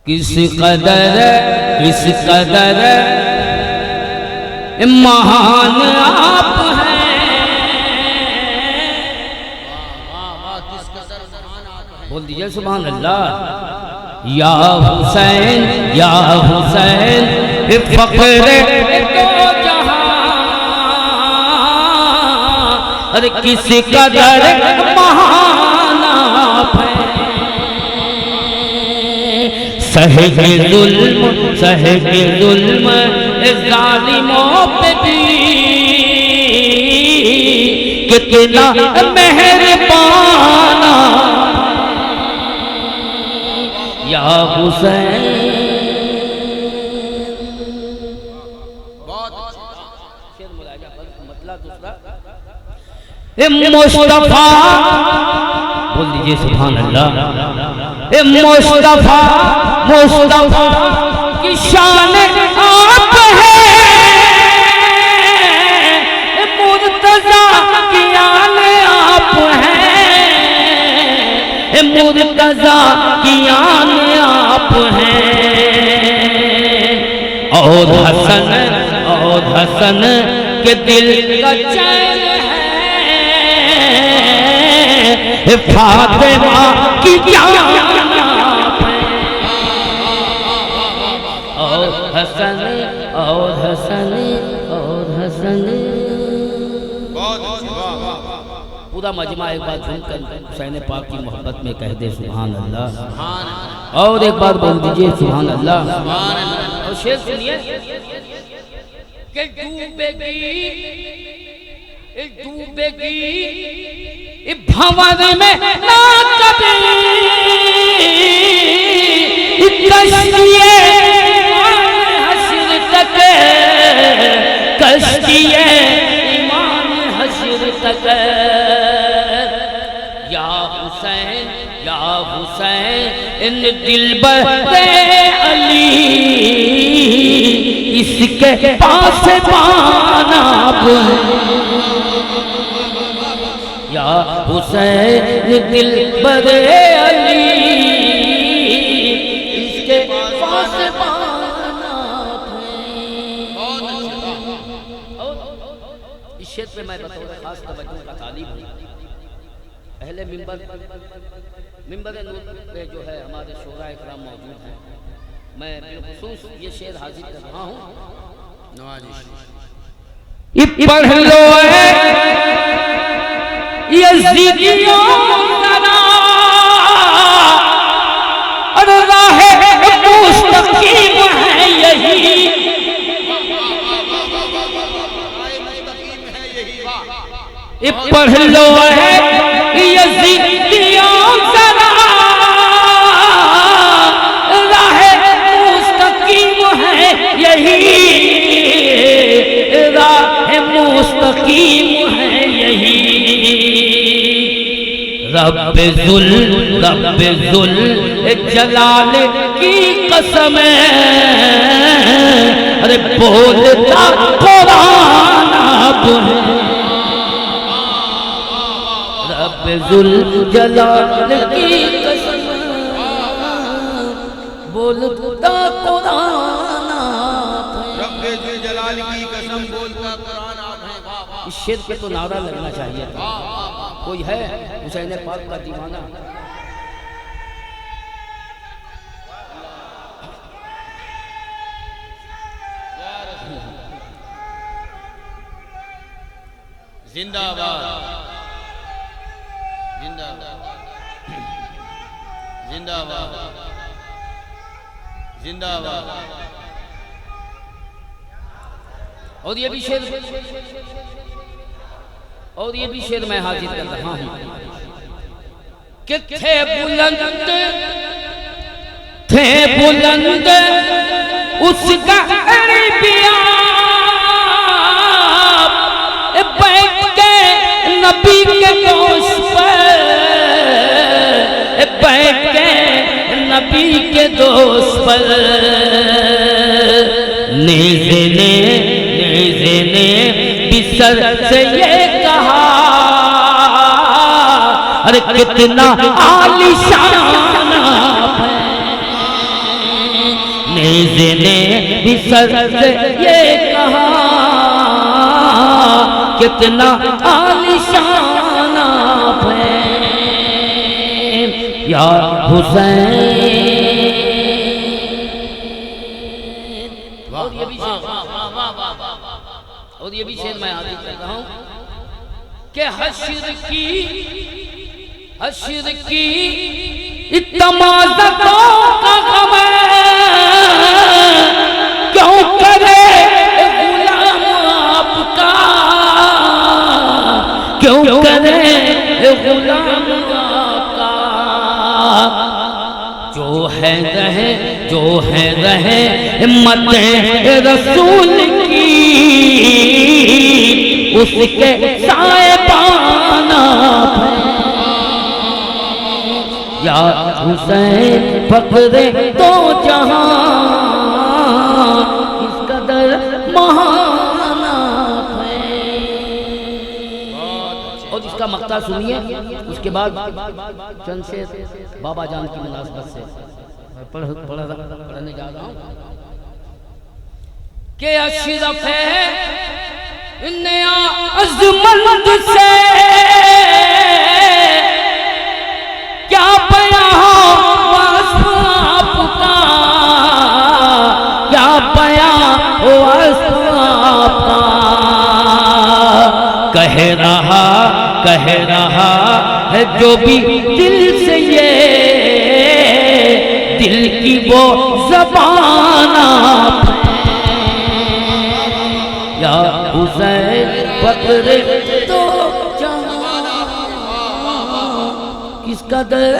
کس قدر مہان آپ ہیں، بول دیجئے سبحان اللہ۔ یا حسین یا حسین فخر دو جہاں، ارے کس قدر مہان آپ ہیں، سہے کے ظلم ظالموں پہ بھی کتنا مہربان یا حسین۔ مصطفیٰ بول دیجئے سبحان اللہ۔ مصطفیٰ کی شان آپ ہے، مرتضیٰ کی آن آپ ہیں، مرتضیٰ کی آن آپ ہیں، اور حسن کے دل کا چین ہے، فاطمہ کی جان آپ ہیں، اور حسن پورا مجمع ایک بار جھوم کر حسین پاک کی محبت میں کہہ دے سبحان اللہ، اور ایک بار بول دیجئے سبحان اللہ۔ اور شعر سنیے کہ ڈوبے گی بھنور میں نہ کبھی کشتیے حشر تک، کشتیے ایمان حشر تک، یا حسین دلبر علی اس کے پاس پانا یا حسین دلبر علی اس کے پاس پانا۔ اس شعر پہ میں بطور خاص توجہ کا طالب ہوں، اہل ممبر نور پہ جو ہے ہمارے شعراء اکرام موجود ہیں، میں بالخصوص یہ شعر حاضر کر رہا ہوں۔ پڑھ لو یزیدیوں ذرا اور راہ مستقیم ہے یہی، پڑھ لو یزیدیوں ذرا راہ مستقیم ہے یہی، راہ مستقیم ہے یہی، رب ذل جلال کی قسم ارے بولتا قرآن اب ہے، رب ذل جلال کی قسم بولتا قرآن اب ہے، رب ذل جلال کی قسم بولتا قرآن اب ہے۔ اس شعر پہ تو نعرہ لگنا چاہیے، کوئی ہے حسین پاک کا دیوانہ؟ زندہ باد زندہ باد زندہ باد زندہ باد۔ اور یہ بھی شعر میں حاضر کر رہا ہوں کہ تھے بلند اس کا عربیہ بیٹھ کے نبی کے دوست پر، بیٹھ کے نبی کے دوست پر، نیزے نے بسر سے یہ کہا ارے کتنا عالی شان آپ ہیں، نیزے نے بھی سر سے یہ کہا کتنا عالیشان آپ ہیں یا حسین. اور یہ بھی شعر میں آگے چل رہا ہوں کہ حشر کی تمازتوں کا غم کیوں کرے غلام آپ کا، کیوں کرے غلام آپ کا. جو ہے رہے ہمت رسول کی اس کے سائے پانا یا حسین فخر تو جہاں اس قدر مہان ہے. اور اس کا مقطع سنیے، اس کے بعد چند شعر بابا جان کی مناسبت سے پڑھنے جا رہا ہوں کہ اشرف ہے نیا عظمت سے کیا بیاں ہو وصف آپ کا، کیا بیاں ہو وصف آپ کا. کہہ رہا ہے جو بھی دل سے یہ دل کی وہ زبان آپ یا حسین فخر تو جہاں کس قدر